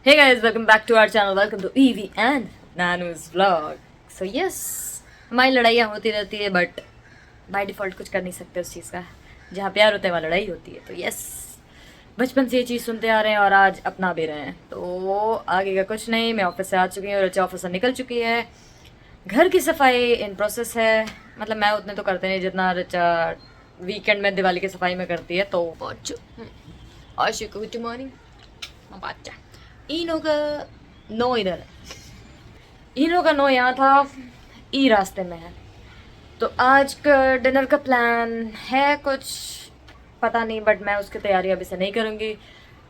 Hey guys, welcome back to our channel. Welcome to Evie and Nanu's vlog. So yes, हमारी लड़ाइयाँ होती रहती है बट बाय डिफ़ॉल्ट कुछ कर नहीं सकते उस चीज़ का. जहाँ प्यार होता है वहाँ लड़ाई होती है. तो यस, बचपन से ये चीज़ सुनते आ रहे हैं और आज अपना भी रहे हैं. तो आगे का कुछ नहीं. मैं ऑफिस से आ चुकी हूँ, रचा ऑफिस से निकल चुकी है. घर की सफाई इन प्रोसेस है. मतलब मैं उतने तो करते नहीं जितना रचा वीकेंड में दिवाली की सफाई में करती है. तो आशु गुड मॉर्निंग. बच्चा इनो का नो इधर है. इनो का नो यहाँ था, ई रास्ते में है. तो आज का डिनर का प्लान है कुछ पता नहीं, बट मैं उसकी तैयारी अभी से नहीं करूँगी.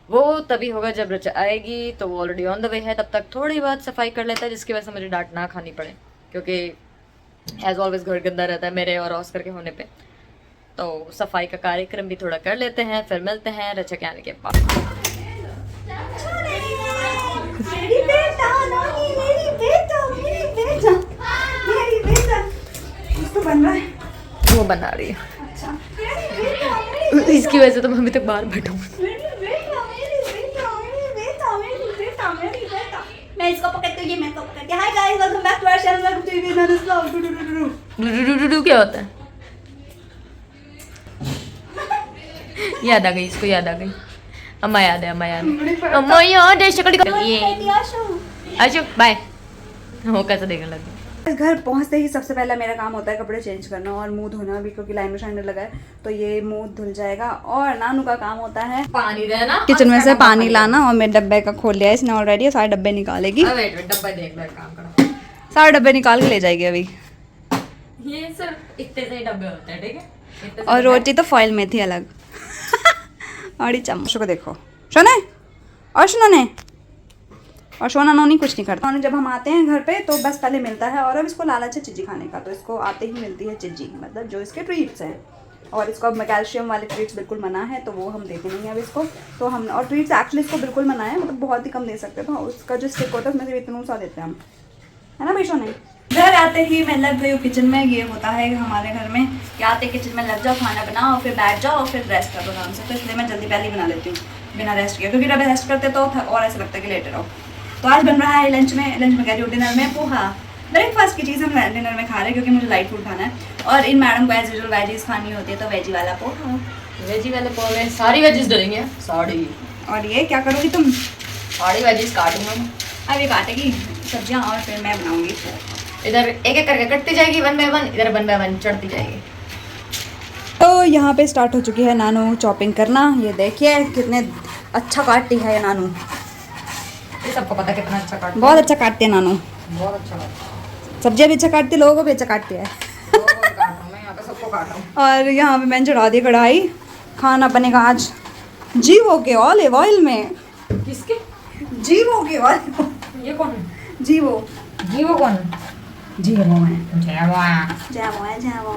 वो तभी होगा जब रचा आएगी. तो वो ऑलरेडी ऑन द वे है. तब तक थोड़ी बहुत सफाई कर लेता है जिसकी वजह से मुझे डांट ना खानी पड़े, क्योंकि एज ऑलवेज घर गंदा रहता है मेरे और ऑस्कर के होने पे. तो सफाई का कार्यक्रम भी थोड़ा कर लेते हैं, फिर मिलते हैं रचा के आने के बाद. मेरी बेटा, नानी, मेरी बेटा, मेरी बेटा, मेरी बेटा. कुछ तो बन रहा है. वो बना रही है. अच्छा. मेरी बेटा, मेरी बेटा, इसकी वजह से तो मैं अभी तक बाहर बैठा हूँ. मेरी बेटा, मेरी बेटा, मेरी बेटा, मेरी बेटा, मेरी बेटा. मैं इसको पकड़ती हूँ, ये मैं इसको पकड़ती हूँ. Hi guys, welcome back to our channel. Welcome to ईवी नानुस व्लॉग. क्या होता है? याद आ गई, इसको याद आ गई. अम्मा याद है, अम्मा याद है, अम्मा याद है. शकल बेटी आशु. आशु बाय. हो कैसे देखने लगी. घर पहुंचते ही सबसे पहला मेरा काम होता है कपड़े चेंज करना और मुंह धोना भी, क्योंकि लाइनर शाइनर लगा है तो ये मुंह धुल जाएगा. और नानू का काम होता है पानी देना, किचन में से पानी लाना. और मेरे डब्बे का खोल लिया है इसने ऑलरेडी. सारे डब्बे निकालेगी. वेट डब्बा देख लो, एक काम करो. सारे डब्बे निकाल के ले जाएगी अभी. ये सिर्फ इतने से ही डब्बे होते हैं, ठीक है. इतने से और रोटी तो फॉइल में थी अलग. और ये चम्मच को देखो. सोने और सोने और सोना नोनी कुछ नहीं करता. जब हम आते हैं घर पे तो बस पहले मिलता है, और अब इसको लालच है चिज्जी खाने का. तो इसको आते ही मिलती है चिज्जी, मतलब जो इसके ट्रीट्स हैं. और इसको अब कैल्शियम वाले ट्रीट्स बिल्कुल मना है, तो वो हम देते नहीं हैं अब इसको. तो हम और ट्रीट्स एक्चुअली इसको बिल्कुल मना है, मतलब बहुत ही कम दे सकते. तो उसका जो स्टिक होता है उसमें से इतना सा देते हैं हम, है ना भाई सोने. घर आते ही मैं लग गई हूँ किचन में. ये होता है हमारे घर में कि आते किचन में लग जाओ, खाना बनाओ, फिर बैठ जाओ और फिर रेस्ट करो आराम से. तो इसलिए मैं जल्दी पहले ही बना लेती हूँ बिना रेस्ट किए, क्योंकि जब रेस्ट करते तो और ऐसा लगता है कि लेटे रहो. तो आज बन रहा है लंच में कह रही हूँ डिनर में पोहा. ब्रेकफास्ट की चीज़ हम डिनर में खा रहे हैं क्योंकि मुझे लाइट फूड खाना है. और इन मैडम को एज यूजुअल वेजीज खानी होती है, तो वेजी वाला पोहा. वेजी वाले पोहे में सारी वेजीज डलेंगे. साड़ी. और ये क्या करोगी तुम? सारी वेजीज काटूंगा. अभी काटेगी सब्जियाँ और फिर मैं बनाऊँगी पोहा. इधर एक एक करके कटती जाएगी 1 बाय 1, इधर 1 बाय 1 चढ़ती जाएगी. तो यहाँ पे स्टार्ट हो चुकी है नानू चॉपिंग करना. ये देखिए कितने अच्छा काटती है ये नानू. ये सबको पता कितना अच्छा काटती है. बहुत अच्छा काटती है नानू. बहुत अच्छा काटती है. सब्जियाँ भी अच्छा काटती है, लोगों को भी अच्छा काटती है. मैं यहाँ पे सबको काट रहा हूँ. और यहाँ पे मैंने चढ़ा दी कढ़ाई. खाना बनेगा आज जीवो के ऑलिव ऑयल में. किसके? जीवो के ऑलिव. ये कौन है? जीवो. जीवो कौन? जीवो है. जेवा. जावो है जावो.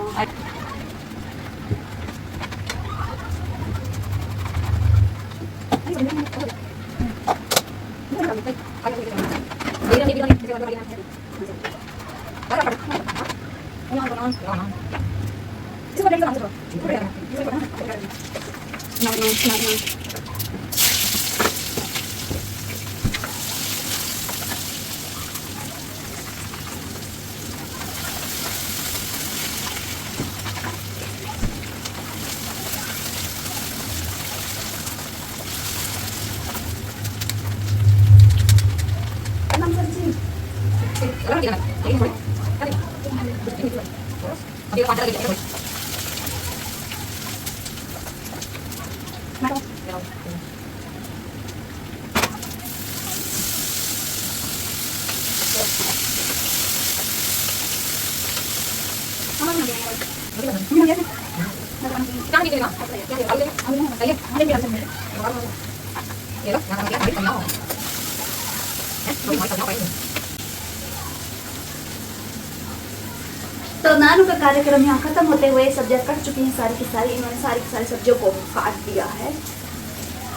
तो नानू का कार्यक्रम यहाँ खत्म होते हुए सब्जियाँ कट चुकी हैं सारी की सारी. इन्होंने सारी की सारी सब्जियों को काट दिया है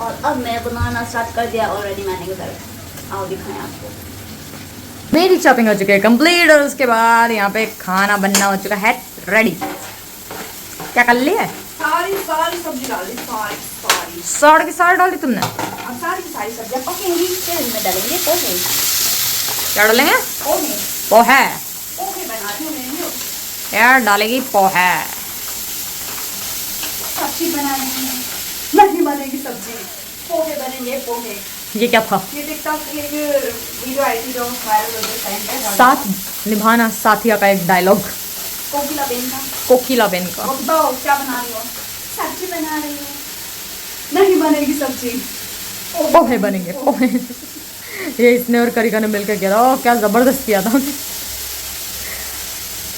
और अब मैं बनाना स्टार्ट कर दिया ऑलरेडी मैंने उधर. आओ दिखाएं आपको. मेरी शॉपिंग हो चुकी है कंप्लीट और उसके बाद यहाँ पे खाना बनना हो चुका है रेडी. क्या कर लिया है? सारी सब्जी डाल दी. सारी साड़ की साड़ डाली तुमने. अब सारी सब्जियां पकेंगी, फिर इनमें डालेंगे पोहे। क्या डालेंगे? पोहे पोहे। पोहे बनाती हूँ मैं, यार डालेगी पोहे। सब्जी बनाएंगे, नहीं बनेगी सब्जी, पोहे बनेंगे पोहे। ये क्या था? ये टिकटॉक की एक वीडियो आई थी जो वायरल हो गई टाइम पे। साथ निभाना साथिया का एक डायलॉग। कोकिलाबेन का। कोकिलाबेन का। वो बताओ क्या बना रही हो? सब्जी बना रही हो। नहीं बनेगी सब्जी, पोहे बनेंगे पोहे। ये इसने और करिका ने मिलकर किया था। क्या जबरदस्त किया था।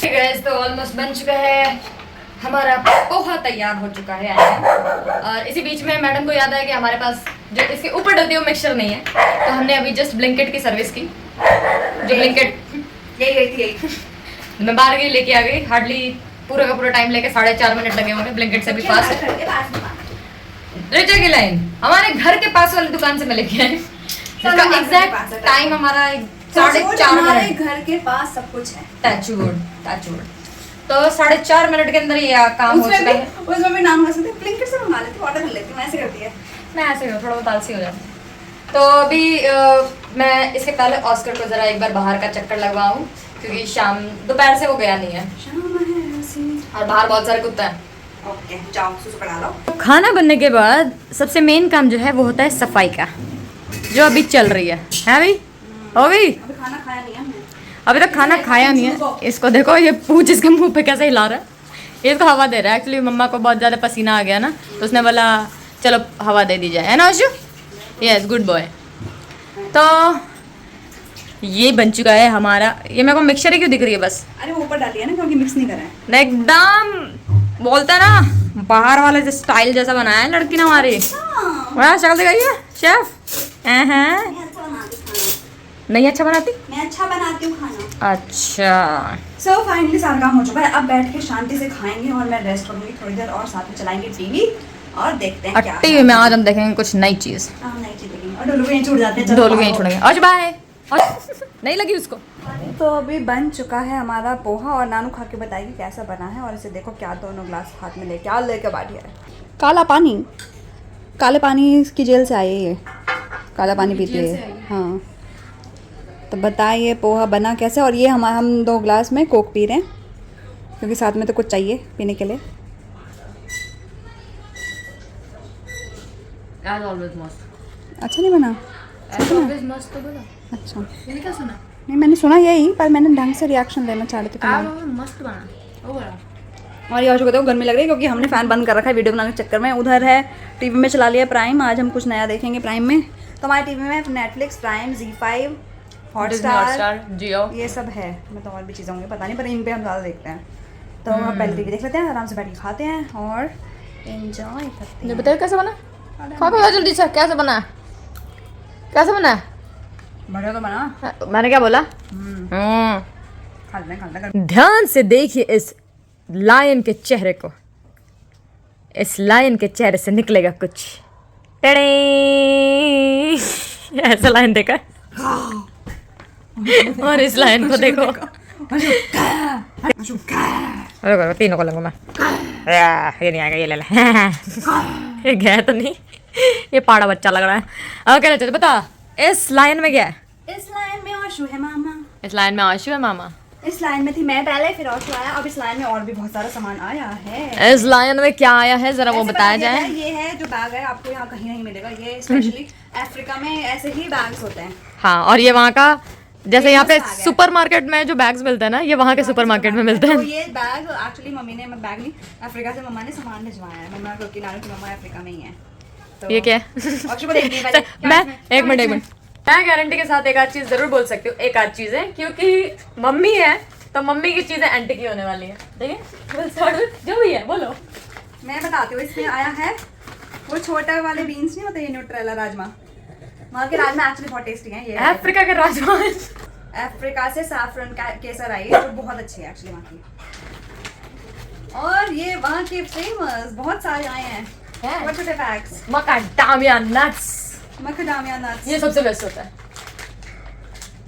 गैस तो ऑलमोस्ट बन चुका है, हमारा पोहा तैयार हो चुका है। और इसी बीच में मैडम को याद आया कि हमारे पास जो इसके ऊपर डलती है वो मिक्सचर नहीं है, तो हमने अभी जस्ट ब्लिंकिट की सर्विस की। जो ब्लिंकिट यही गई थी, यही मैं बाहर गई लेके आ गई, हार्डली पूरा का पूरा टाइम लेके 4.5 मिनट लगे होंगे। ब्लिंकिट से भी फास्ट है। रिचा की लाइन हमारे घर के पास वाली दुकान से मैं लेके आई, जिसका एग्जैक्ट टाइम हमारा 4.5 हमारे मिनट। घर के पास सब कुछ है। टचवुड। तो 4.5 मिनट के अंदर ये काम हो चुका है। उसमें भी नाम कर सकते हैं, ब्लिंकिट से मंगा लेती हूँ, ऑर्डर कर लेती हूँ, ऐसे करती है। मैं ऐसे हूँ, थोड़ा बहुत आलसी हो जाती। तो अभी मैं इसके पहले ऑस्कर को जरा एक बार बाहर का चक्कर लगवाऊं, क्योंकि दोपहर से वो गया नहीं है और बाहर बहुत सारे कुत्ते हैं। ओके जाओ सुसु करा लो। खाना बनने के बाद सबसे मेन काम जो है वो होता है सफाई का, जो अभी चल रही है भाई? हो गई? अभी खाना खाया नहीं है हमने। अभी तक खाना खाया नहीं है। इसको देखो, ये पूंछ इसके मुंह पे कैसे हिला रहा है। इसको हवा दे रहा है। एक्चुअली मम्मा को बहुत ज़्यादा पसीना आ गया ना, तो उसने बोला चलो हवा दे दी जाए, है ना आशु? Yes, good boy. तो ये बन चुका है हमारा। ये मेरे को मिक्सचर ही क्यों दिख रही है बस? अरे वो ऊपर डाली है ना, क्योंकि मिक्स नहीं करा है। एकदम बोलते हैं ना, बाहर वाले जो स्टाइल जैसा बनाया है लड़की ने हमारी। बड़ा शक्ल दिखाइए शेफ। नहीं अच्छा बनाती? मैं अच्छा बनाती हूँ खाना। अच्छा। सो फाइनली सारा काम हो चुका है। अब बैठ के शांति से खाएंगे और मैं रेस्ट करूंगी थोड़ी देर, और साथ में चलाएंगे टीवी और देखते हैं क्या टीवी में आज हम देखेंगे कुछ नई चीज। हाँ नई चीज देखेंगे। और डोलू यहीं छूट जाते हैं। ढोल के छोड़ेंगे। आज बाय। नहीं लगी उसको। तो अभी बन चुका है हमारा पोहा, और नानू खा के बताएगी कैसा बना है। और इसे देखो क्या दोनों ग्लास हाथ में लेके बैठी है। काला पानी, काले पानी की जेल से आई है ये, काला पानी पीती है। हाँ तो बताइए पोहा बना कैसे। और ये हम 2 ग्लास में कोक पी रहे हैं, क्योंकि साथ में तो कुछ चाहिए पीने के लिए। अच्छा नहीं बना? मस्त तो बना। अच्छा मैंने क्या सुना? नहीं मैंने सुना यही, पर मैंने ढंग से रिएक्शन लेना चाह रही थी तुम्हारा। मस्त बना। वो बड़ा। और ये देखो गर्मी लग रही है, क्योंकि हमने फ़ैन बंद कर रखा है वीडियो बनाने के चक्कर में। उधर है टीवी में चला लिया प्राइम। आज हम कुछ नया देखेंगे प्राइम में। तो हमारे टीवी में नेटफ्लिक्स, प्राइम, ZEE5, हॉटस्टार, जियो, ये सब है। मैं तो और भी चीज़ें होंगी पता नहीं, पर इन पे हम ज़्यादा देखते हैं। तो हम पहले टीवी देख लेते हैं, आराम से बैठ के खाते हैं और एंजॉय करते हैं। बताइए कैसे बना? खा पे जल्दी से, कैसे बना? कैसे बना? बढ़िया तो बना। मैंने क्या बोला? खा लेते। ध्यान से देखिए इस लायन के चेहरे को। इस लायन के चेहरे से निकलेगा कुछ। टेड़े! ऐसा लायन देखा? और इस लायन को देखो। रुको, तीनों को लूंगा मैं। ये नहीं आएगा, ये ले ले। ये गया तो नहीं, ये पाड़ा बच्चा लग रहा है। अब क्या रहता है बता, इस लाइन में क्या है? इस लाइन में आशु है मामा। इस लाइन में आशु है मामा। इस लाइन में थी मैं पहले, फिर आशु आया। अब इस लाइन में और भी बहुत सारा सामान आया है। इस लाइन में क्या आया है जरा वो ऐसे बताया बता दिया जाए। ये है जो बैग है, आपको यहाँ कहीं नहीं मिलेगा। ये स्पेशली अफ्रीका में ऐसे ही बैग्स होते हैं। हाँ, और ये वहाँ का, जैसे यहाँ पे Famous bag है। सुपरमार्केट में जो बैग्स मिलते हैं ना, ये वहाँ के सुपरमार्केट में मिलते तो हैं। ये बैग एक्चुअली मम्मी ने, बैग नहीं, अफ्रीका से मम्मा ने सामान भिजवाया है। मम्मा, क्योंकि नानू की मम्मा अफ्रीका में ही है। तो ये क्या है? आशु को देखनी है पहले। मैं एक मिनट मैं गारंटी के साथ एक आध चीज जरूर बोल सकती हूँ। एक आध चीज है, क्योंकि मम्मी है तो मम्मी की चीजें एंटी की होने वाली है। ठीक है, जो भी है बोलो। मैं बताती हूँ। इसमें आया है वो छोटा वाले बीन्स नहीं होते, ये न्यूट्रेला राजमा। वहाँ के राजमा एक्चुअली बहुत टेस्टी हैं। ये अफ्रीका के राजमा। अफ्रीका से सैफरन केसर आई है, जो बहुत अच्छी है एक्चुअली वहाँ की। और ये वहाँ के फेमस बहुत सारे आए हैं, छोटे पैक्स। मकाडामिया नट्स, मकडामिया नट्स, ये सबसे बेस्ट होता है।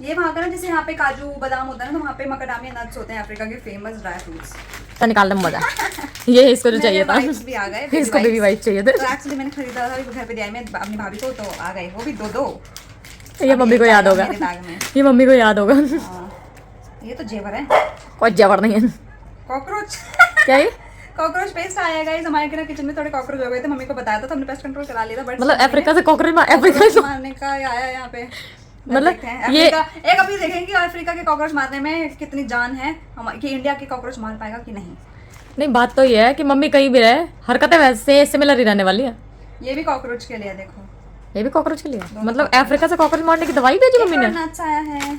ये वहाँ का ना, जैसे यहाँ पे काजू बादाम होता है ना, तो वहाँ पे मकडामिया नट्स होते हैं, अफ्रीका के फेमस ड्राई फ्रूट्स। तो निकाल दम मजा। ये इसको जो चाहिए था, भी आ गए, इसको बेबी वाइट चाहिए थे। तो एक्चुअली मैंने खरीदा था, अभी घर पे दिया है मैं अपनी भाभी को, तो आ गए वो भी दो। ये मम्मी को याद होगा, मेरे बैग में। ये मम्मी को याद होगा। हाँ, ये तो जेवर है। कोई जबर नहीं है। कॉकरोच क्या ये? कॉकरोच पेस्ट आया गाइस, हमारे घर किचन में थोड़े कॉकरोच हो गए थे, मम्मी को बताया था तो हमने पेस्ट कंट्रोल करा लिया था, बट मतलब अफ्रीका से कॉकरोच, अफ्रीका से मारने का आया है यहाँ पे। मतलब ये ये एक अभी देखेंगे कि अफ्रीका के कॉकरोच मारने में कितनी जान है, हम कि इंडिया के कॉकरोच मार पाएगा कि नहीं। नहीं, बात तो ये है कि मम्मी कहीं भी रहे, हरकतें वैसे सिमिलर ही रहने वाली है। ये भी कॉकरोच के लिए देखो, ये भी कॉकरोच के लिए, मतलब अफ्रीका से कॉकरोच मारने की दवाई भेजी मम्मी ने। नट्स आया है।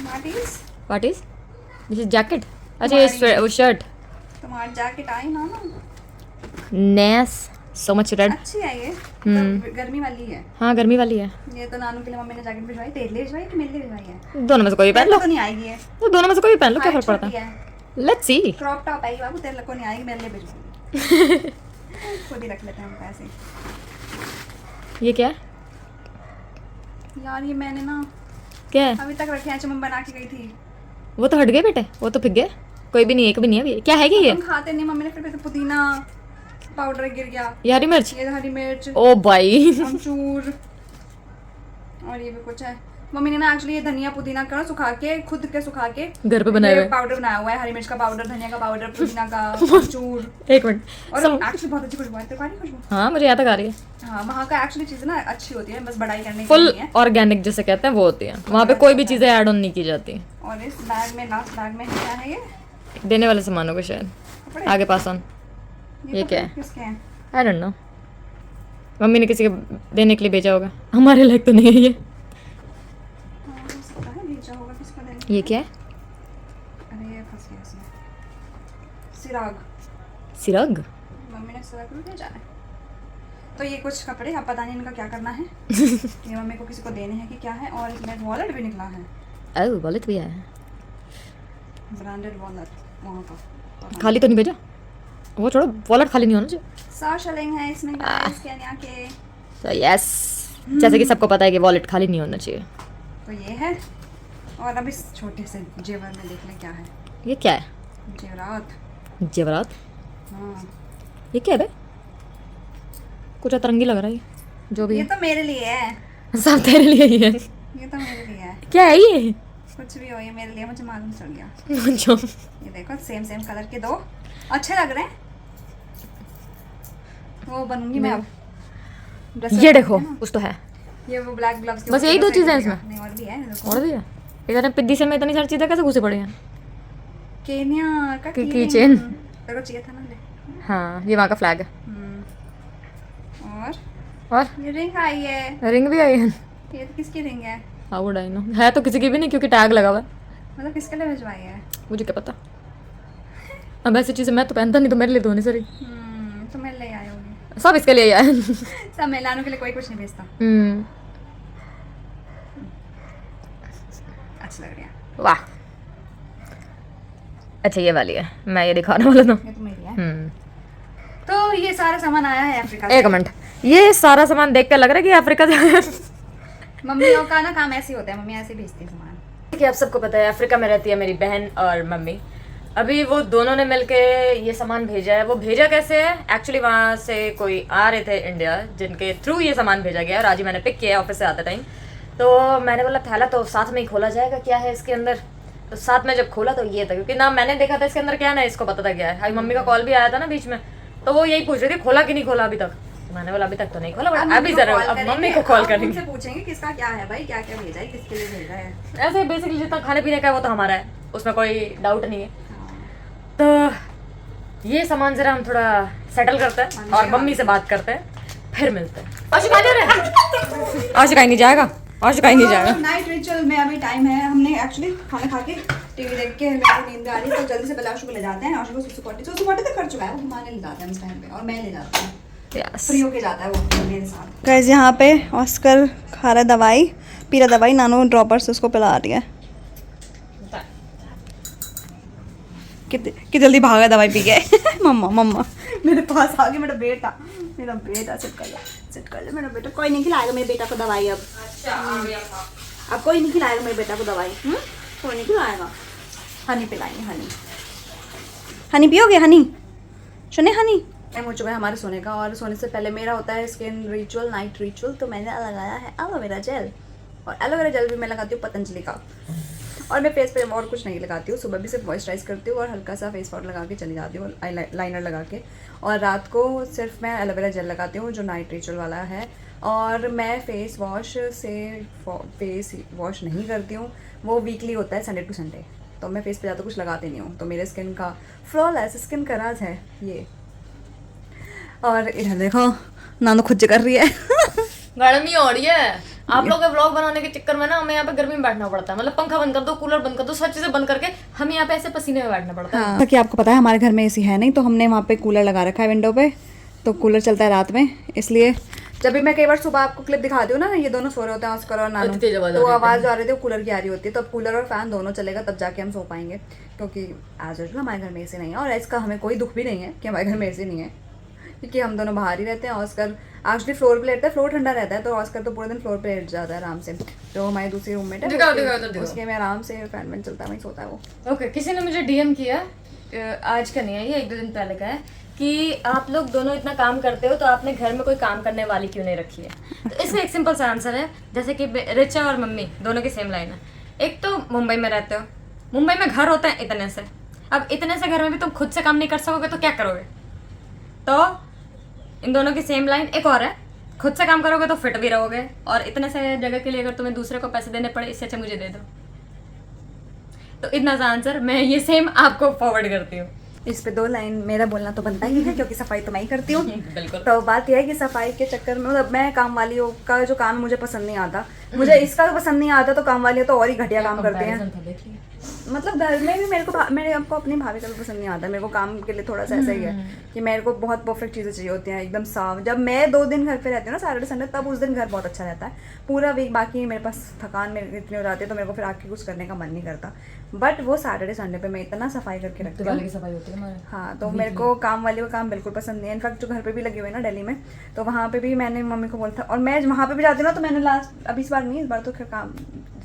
What is this? Is jacket? अच्छा ये वो शर्ट। तुम्हारी जैकेट आई ना नेस सो मच रेड। अच्छी है ये, तो गर्मी वाली है। हाँ गर्मी वाली है। ये तो नानू के लिए मम्मी ने जैकेट भिजवाई, तेरे लिए भिजवाई कि मेरे लिए भिजवाई है? दोनों में से कोई भी पहन लो। तो नहीं आएगी ये, तो दोनों में से कोई भी पहन लो, क्या फर्क पड़ता है? Let's see. क्रॉप टॉप आएगी बाबू, तेरे को नहीं आएगी, मेरे लिए भिजवाई। खुद ही रख लेते हैं हम पैसे। ये क्या है? यार ये मैंने ना क्या है? अभी तक रखे हैं, मम्मी बना के गई थी। वो तो हट गए बेटे, वो तो फिक गए, कोई भी नहीं, एक भी नहीं है अभी। क्या है कि ये? हम खाते नहीं, मम्मी ने फिर पुदीना पाउडर गिर गया, ये हरी मिर्च? ये हरी मिर्च, ओ भाई। अमचूर, और ये भी कुछ है। मम्मी ने ना एक्चुअली ये धनिया पुदीना का सुखा के, खुद के सुखा के घर पे बनाया हुआ है। पाउडर बनाया हुआ है, हरी मिर्च का पाउडर, धनिया का पाउडर, पुदीना का, अमचूर। एक मिनट। और एक्चुअली बहुत अच्छी खुशबू है, तेरे को आ रही है खुशबू? हाँ मुझे यहाँ तक आ रही है। हाँ, वहाँ का एक्चुअली चीज़ ना अच्छी होती है, बस बड़ाई करने की फुल नहीं है। ऑर्गेनिक जिसे कहते हैं वो होती है, वहाँ पे कोई भी चीजें ऐड ऑन नहीं की जाती। और इस बैग में, लास्ट बैग में क्या है ये? देने वाले सामानों को शायद कपड़े? आगे पास ऑन। ये क्या है? किसके हैं? आई डोंट नो, मम्मी ने किसी के देने के लिए भेजा होगा, हमारे लायक तो नहीं है ये। हाँ, हो सकता है भेजा होगा किसको देने। ये क्या है? अरे ये फंस गया इसमें। सिराग, सिरग? मम्मी ने सिराग में भेजा है। तो ये कुछ कपड़े, अब पता नहीं इनका क्या करना है। ये मम्मी को किसी को देने हैं कि क्या है। और इसमें वॉलेट भी निकला है, ओह वॉलेट भी है, ब्रांडेड वॉलेट वहाँ का। खाली तो नहीं भेजा? वो छोड़ो, वॉलेट खाली नहीं होना चाहिए। 100 शिलिंग है इसमें गाइस, केन्या के। तो यस, जैसे कि सबको पता है कि वॉलेट खाली नहीं होना चाहिए। तो ये है, और अब इस छोटे से जेवर में देख लें क्या है। ये क्या है? जेवरात। जेवरात? हाँ, ये क्या है बे? कुछ अतरंगी लग रहा है ये, जो भी ये है। तो मेरे लिए है, सब तेरे लिए ही है। ये तो मेरे लिए है। क्या है ये? कुछ भी हो, ये मेरे लिए, मुझे मालूम चल गया। जो ये देखो, सेम सेम कलर के दो अच्छे लग रहे हैं। वो बनूंगी मैं अब। ये देखो कुछ तो है। ये वो ब्लैक ग्लव्स के बस यही दो चीजें हैं इसमें? नहीं, और भी है देखो। और भी है? इधर पिद्दी से में इतनी सारी चीजें कैसे घुसे पड़े हैं? केन्या का की keychain। चेन। तेरे को चाहिए था ना, ले। हाँ ये वहाँ का फ्लैग है। और और ये रिंग आई है। रिंग भी आई है। ये किसकी रिंग है? How would I know? है तो किसी की भी नहीं, क्योंकि टैग लगा हुआ है। मतलब किसके लिए भिजवाई है? मुझे क्या पता। अब ऐसी चीजें मैं तो पहनता नहीं, तो मेरे लिए तो नहीं सरी। तो मैं ले आई होगी। सब इसके लिए ही आए। सब महिलाओं के लिए कोई कुछ नहीं भेजता। अच्छा लग रहा है। वाह, अच्छा ये वाली है, मैं ये दिखाने वाला था। ये तो मेरी है। तो ये सारा सामान आया है अफ्रीका से। एक मिनट, ये सारा सामान देख के लग रहा है कि अफ्रीका से। मम्मियों का ना काम ऐसे ही होता है, मम्मी ऐसे भेजती है सामान। कि आप सबको पता है अफ्रीका में रहती है मेरी बहन और मम्मी। अभी वो दोनों ने मिलके ये सामान भेजा है। वो भेजा कैसे है? एक्चुअली वहाँ से कोई आ रहे थे इंडिया, जिनके थ्रू ये सामान भेजा गया। और आज ही मैंने पिक किया है ऑफिस से आते टाइम। तो मैंने बोला थैला तो साथ में ही खोला जाएगा, क्या है इसके अंदर। तो साथ में जब खोला तो ये था, क्योंकि ना मैंने देखा था इसके अंदर क्या, ना इसको पता था क्या है। अभी मम्मी का कॉल भी आया था ना बीच में, तो वो यही पूछ रही थी खोला कि नहीं खोला अभी तक। तो मैंने बोला अभी तक तो नहीं खोला, बट अभी जरूर अब मम्मी को कॉल करेंगे। उनसे पूछेंगे किसका क्या है भाई, क्या क्या भेजा है, किसके लिए भेजा है। ऐसे बेसिकली जितना खाने पीने का है वो तो हमारा है, उसमें कोई डाउट नहीं है। तो ये सामान जरा हम थोड़ा सेटल करते हैं और मम्मी से बात करते हैं, फिर मिलते हैं। आज कहीं नहीं जाएगा, आज कहीं नहीं जाएगा। नाइट रिचुअल में अभी टाइम है, हमने एक्चुअली खाना खा के टीवी देख के मेरे को नींद आ रही है, तो जल्दी से पहले आशु को ले जाते हैं। आशु को सुसु तक कर चुका है, वो घुमाने ले जाते हैं इस टाइम पे, और मैं ले जाती हूँ। फ्री होके जाता है वो मेरे साथ। गाइस यहाँ पे ऑस्कर खा रहा है दवाई, पी रहा दवाई, नानू ड्रॉपर से उसको पिला रही है। कितनी जल्दी भागा दवाई पी के। मम्मा मम्मा मेरे पास आ गया, मेरा बेटा सिट कर ले मेरा बेटा, कोई नहीं खिलाएगा मेरे बेटा को दवाई अब। अब कोई नहीं खिलाएगा मेरे बेटा को दवाई, कोई नहीं खिलाएगा। हनी पिलाएंगे, हनी पियोगे? हनी सुने, हनी टाइम हो चुका है हमारे सोने का, और सोने से पहले मेरा होता है स्किन रिचुअल, नाइट रिचुअल। तो मैंने लगाया है एलोवेरा जेल, और एलोवेरा जेल भी मैं लगाती हूँ पतंजलि का। और मैं फेस पे और कुछ नहीं लगाती हूँ, सुबह भी सिर्फ मॉइस्चराइज करती हूँ और हल्का सा फेस पाउडर लगा के चली जाती हूँ, लाइनर लगा के। और रात को सिर्फ मैं एलोवेरा जेल लगाती हूँ जो नाइट रिचुअल वाला है। और मैं फेस वॉश से फेस वॉश नहीं करती हूँ, वो वीकली होता है संडे टू संडे। तो मैं फेस पे ज़्यादा कुछ लगाती नहीं हूँ। तो मेरे स्किन का फ्लॉलेस स्किन का राज है ये। और इधर देखो नानू खुद कर रही है गर्मी हो रही है। आप लोग के व्लॉग बनाने के चक्कर में ना हमें यहाँ पे गर्मी में बैठना पड़ता है। मतलब पंखा बंद कर दो, कूलर बंद कर दो, सब चीजें बंद करके हम यहाँ पे ऐसे पसीने में बैठना पड़ता है। हाँ, कि आपको पता है हमारे घर में एसी है नहीं, तो हमने वहाँ पे कूलर लगा रखा है विंडो पे, तो कूलर चलता है रात में। इसलिए जब भी मैं कई बार सुबह आपको क्लिप दिखाती हूँ ना, ये दोनों सो रहे होते हैं ऑस्कर और नानू, तो आवाज़ आ रही थी कूलर की आ रही होती है। तो अब कूलर और फैन दोनों चलेगा तब जाके हम सो पाएंगे, क्योंकि एज यूजुअल हमारे घर में एसी नहीं है। और इसका हमें कोई दुख भी नहीं है कि हमारे घर में एसी नहीं है, क्योंकि हम दोनों बाहर ही रहते हैं। ऑस्कर एक्चुअली फ्लोर पे लेटता है, फ्लोर ठंडा रहता है, तो ऑस्कर तो पूरे दिन फ्लोर पे लेट जाता है आराम से। जो हमारी दूसरी रूममेट है उसके में आराम से फैन वैन चलता है, वहीं सोता है वो। ओके, किसी ने मुझे डीएम किया, आज का नहीं है ये, 1-2 दिन पहले का है, कि आप लोग दोनों इतना काम करते हो तो आपने घर में कोई काम करने वाली क्यों नहीं रखी है। तो इसका एक सिंपल सा आंसर है, जैसे कि रिचा और मम्मी दोनों की सेम लाइन है। एक तो मुंबई में रहते हो, मुंबई में घर होते हैं इतने से, अब इतने से घर में भी तुम खुद से काम नहीं कर सकोगे तो क्या करोगे। तो इन दोनों की सेम लाइन। एक और है, खुद से काम करोगे तो फिट भी रहोगे, और इतने से जगह के लिए अगर तुम्हें दूसरे को पैसे देने पड़े इससे अच्छा मुझे दे दो। तो इतना सा आंसर मैं ये सेम आपको फॉरवर्ड करती हूँ। इस पे 2 लाइन मेरा बोलना तो बनता ही है, क्योंकि सफाई तो मैं ही करती हूँ। बिल्कुल। तो बात यह है कि सफाई के चक्कर में मतलब मैं काम वालियों का जो काम है मुझे पसंद नहीं आता, मुझे इसका पसंद नहीं आता, तो काम वालियाँ तो और ही घटिया काम करते हैं। मतलब घर में भी मेरे आपको अपनी भाभी का भी पसंद नहीं आता। मेरे को काम के लिए थोड़ा सा ऐसा ही है कि मेरे को बहुत परफेक्ट चीज़ें चाहिए होती हैं, एकदम साफ। जब मैं 2 दिन घर पे रहती हूँ ना, सैटरडे संडे, तब उस दिन घर बहुत अच्छा रहता है। पूरा वीक बाकी मेरे पास थकान मेरी इतनी हो जाती है, तो मेरे को फिर आके कुछ करने का मन नहीं करता। बट वो सैटरडे संडे पे मैं इतना सफाई करके रखती हूँ। सफाई होती है हमारे। हाँ, तो मेरे को काम वाली का काम बिल्कुल पसंद नहीं है। इनफैक्ट जो घर पे भी लगे हुए हैं ना दिल्ली में, तो वहाँ पे भी मैंने मम्मी को बोला था, और मैं वहाँ पे भी जाती हूँ ना, तो मैंने लास्ट अभी इस बार नहीं, इस बार तो काम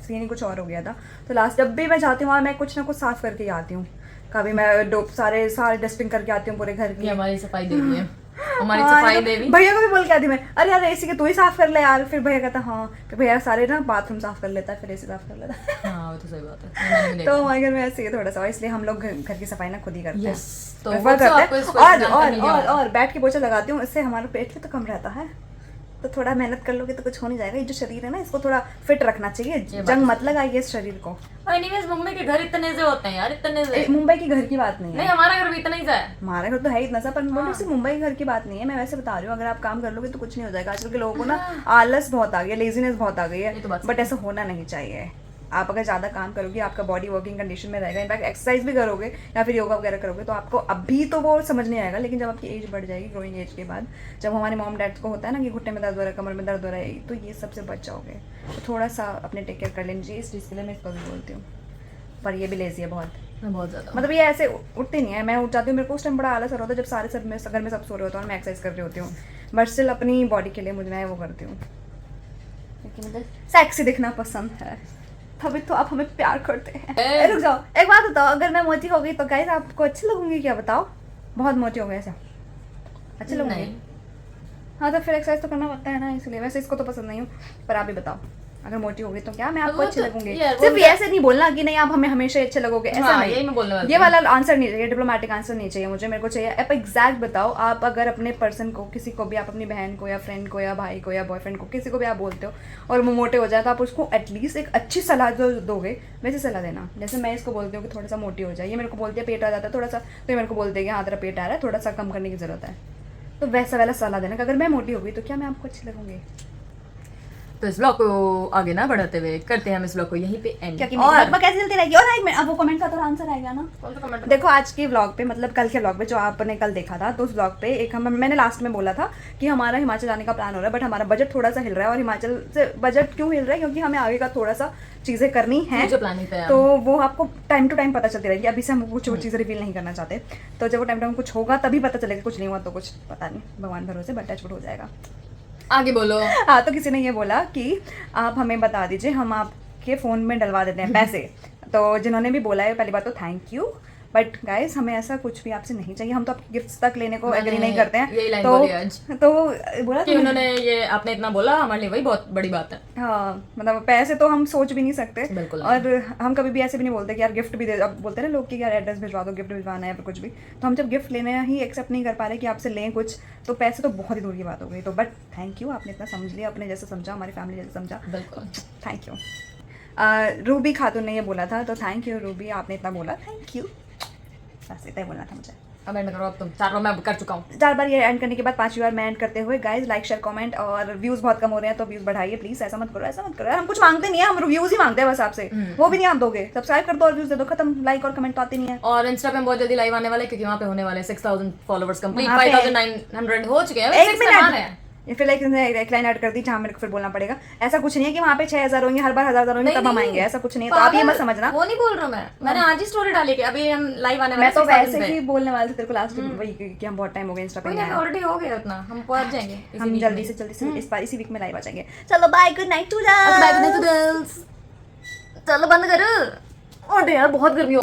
सीन ही कुछ और हो गया था। तो लास्ट जब भी मैं जाती हूँ वहाँ मैं कुछ ना कुछ साफ करके ही आती हूँ। कभी मैं सारे डस्टिंग करके आती हूँ पूरे घर की। हमारी सफाई देवी है, हमारी सफाई देवी। भैया को भी बोल के आती मैं, अरे यार एसी के तू ही साफ कर ले यार। फिर भैया कहता हाँ, फिर भैया सारे ना बाथरूम साफ कर लेता है, फिर एसी साफ कर लेता है। हाँ, वो तो सही बात है। तो हमारे घर में ऐसे ही थोड़ा सा, इसलिए हम लोग घर की सफाई ना खुद ही करते हैं। तो और बैठ के पोछा लगाती हूँ, इससे हमारा पेट भी तो कम रहता है। तो थोड़ा मेहनत कर लोगे तो कुछ हो नहीं जाएगा। ये जो शरीर है ना, इसको थोड़ा फिट रखना चाहिए, जंग मत लगाइए इस शरीर को। एनीवेज मुंबई के घर इतने से होते हैं यार, इतने से। मुंबई की घर की बात नहीं है। नहीं, हमारा घर भी इतना ही सा है। हमारा घर तो है इतना सा, पर मुंबई के घर की बात नहीं है। मैं वैसे बता रही हूँ, अगर आप काम कर लोगे तो कुछ नहीं हो जाएगा। आजकल के लोगों को ना आलस बहुत आ गया, लेजीनेस बहुत आ गई है, बट ऐसा होना नहीं चाहिए। आप अगर ज़्यादा काम करोगे, आपका बॉडी वर्किंग कंडीशन में रहेगा, इनफैक्ट एक्सरसाइज भी करोगे या फिर योगा वगैरह करोगे, तो आपको अभी तो वो समझ नहीं आएगा, लेकिन जब आपकी एज बढ़ जाएगी, ग्रोइंग एज के बाद, जब हमारे मॉम डैड को होता है ना कि घुटने में दर्द हो रहा है, कमर में दर्द हो रहा है, तो ये सबसे बच जाओगे। तो थोड़ा सा अपने टेक केयर कर लीजिए, इस चीज़ के लिए मैं इसको भी बोलती हूँ। पर ये भी लेजी है बहुत ज़्यादा। मतलब ये ऐसे उठती नहीं है। मैं उठ जाती हूँ, मेरे को उस टाइम बड़ा आलस हो रहा होता है जब सारे घर में सब सो रहे होते हैं और मैं एक्सरसाइज कर रही होती हूँ, बट स्टिल अपनी बॉडी के लिए मैं वो करती हूँ, क्योंकि मुझे सेक्सी दिखना पसंद है। तभी तो आप हमें प्यार करते हैं। रुक जाओ, एक बात बताओ, अगर मैं मोटी हो गई तो गाइस आपको अच्छी लगूंगी क्या? बताओ, बहुत मोटी हो गई ऐसा अच्छी लगूंगी? हाँ, तो फिर एक्सरसाइज तो करना पड़ता है ना, इसलिए। वैसे इसको तो पसंद नहीं हूँ, पर आप भी बताओ, अगर मोटी हो गई तो क्या मैं आपको अच्छी लगूंगी? सिर्फ ऐसे नहीं बोलना कि नहीं आप हमें हमेशा अच्छे लगोगे, ऐसा नहीं। यही मैं बोलने वाली ये वाला आंसर नहीं चाहिए, डिप्लोमेटिक आंसर नहीं चाहिए मुझे। मेरे को चाहिए आप एग्जैक्ट बताओ। आप अगर अपने पर्सन को, किसी को भी, आप अपनी बहन को या फ्रेंड को या भाई को या बॉयफ्रेंड को, किसी को भी आप बोलते हो और वो मोटे हो जाए, तो आप उसको एटलीस्ट एक अच्छी सलाह जो दोगे, वैसे सलाह देना। जैसे मैं इसको बोलती हूँ कि थोड़ा सा मोटी हो जाए, ये मेरे को बोलती है पेट आ जाता है थोड़ा सा, तो ये मेरे को बोलते हैं कि हाँ तेरा पेट आ रहा है, थोड़ा सा कम करने की जरूरत है। तो वैसा वाला सलाह देना कि अगर मैं मोटी हो गई तो क्या मैं आपको अच्छी लगूंगी? तो इस ब्लॉग को आगे ना बढ़ाते हुए करते हैं हम इस ब्लॉग को यहीं पे एंड। और कैसे चलती रहेगी? और अब वो कमेंट का तो आंसर आएगा ना। कमेंट देखो, आज के व्लॉग पे, मतलब कल के व्लॉग पे जो आपने कल देखा था, तो उस व्लॉग पे एक मैंने लास्ट में बोला था कि हमारा हिमाचल जाने का प्लान हो रहा है, बट हमारा बजट थोड़ा सा हिल रहा है। और हिमाचल से बजट क्यों हिल रहा है? क्योंकि हमें आगे का थोड़ा सा चीज़ें करनी है, तो वो आपको टाइम टू टाइम पता चलती रहेगी। अभी से हम कुछ वो चीज़ें रिवील नहीं करना चाहते, तो जब वो टाइम कुछ होगा तभी पता चलेगा। कुछ नहीं हुआ तो कुछ पता नहीं, भगवान भरोसे, बट टच हो जाएगा। आगे बोलो। हाँ, तो किसी ने ये बोला कि आप हमें बता दीजिए हम के फ़ोन में डलवा देते हैं पैसे। तो जिन्होंने भी बोला है पहली बात तो थैंक यू, बट गाइस हमें ऐसा कुछ भी आपसे नहीं चाहिए, हम तो आपके गिफ्ट्स तक लेने को एग्री नहीं करते हैं। यही लाइन बोली आज तो बोला कि उन्होंने, ये आपने इतना बोला हमारे लिए वही बहुत बड़ी बात है। हाँ, मतलब पैसे तो हम सोच भी नहीं सकते। बिल्कुल। और हम कभी भी ऐसे भी नहीं बोलते कि यार गिफ्ट भी दे, अब बोलते हैं ना लोग कि यार एड्रेस भिजवा दो, गिफ्ट भिजवाना है या फिर कुछ भी। तो हम जब गिफ्ट लेने ही एक्सेप्ट नहीं कर पा रहे कि आपसे लें कुछ, तो पैसे तो बहुत ही दूर की बात हो गई। तो बट थैंक यू, आपने इतना समझ लिया, अपने जैसे समझा, हमारी फैमिली जैसे समझा। बिल्कुल, थैंक यू। रूबी खातून ने ये बोला था, तो थैंक यू रूबी, आपने इतना बोला, थैंक यू। बस इतना ही बोलना था मुझे। अब एंड करो, अब तुम 4 बार मैं कर चुका हूँ। 4 बार ये एंड करने के बाद 5वीं बार मैं एंड करते हुए गाइज लाइक शेयर कमेंट, और व्यूज बहुत कम हो रहे हैं तो व्यूज बढ़ाइए प्लीज। ऐसा मत करो, ऐसा मत करो यार, हम कुछ मांगते नहीं है, हम व्यूज ही मांगते हैं बस आपसे, वो भी नहीं आप दोगे। सब्सक्राइब कर दो और व्यूज दे दो, खत्म। लाइक और कमेंट तो आते नहीं है। और इंस्टा पे हम बहुत जल्दी लाइव आने वाले हैं, क्योंकि वहाँ पे होने वाले 6000 फॉलोवर्स कंप्लीट, वहाँ पे 5900 हो चुके हैं। एक मिनट, फिर एक लाइन ऐड कर दी जहाँ मेरे को फिर बोलना पड़ेगा। ऐसा कुछ नहीं है कि वहाँ पे 6000 होंगे, हर बार 1000 होंगे तब हम आएंगे, ऐसा कुछ नहीं है। तो आप ये मत समझना, वो नहीं बोल रहा हूँ मैंने आज ही स्टोरी डाली कि अभी हम लाइव आने वाले मैं हैं तो 6000 वैसे पे। ही बोलने वाले थे तेरे को लास्ट वही कि हम बहुत टाइम हो गया इंस्टा पे नहीं आए। ऑलरेडी हो गया उतना, हम पहुंच जाएंगे हम जल्दी से इस बार इसी वीक में लाइव आ जाएंगे। चलो बाय, गुड नाइट टू चलो बंद करो। और यार बहुत गर्मी हो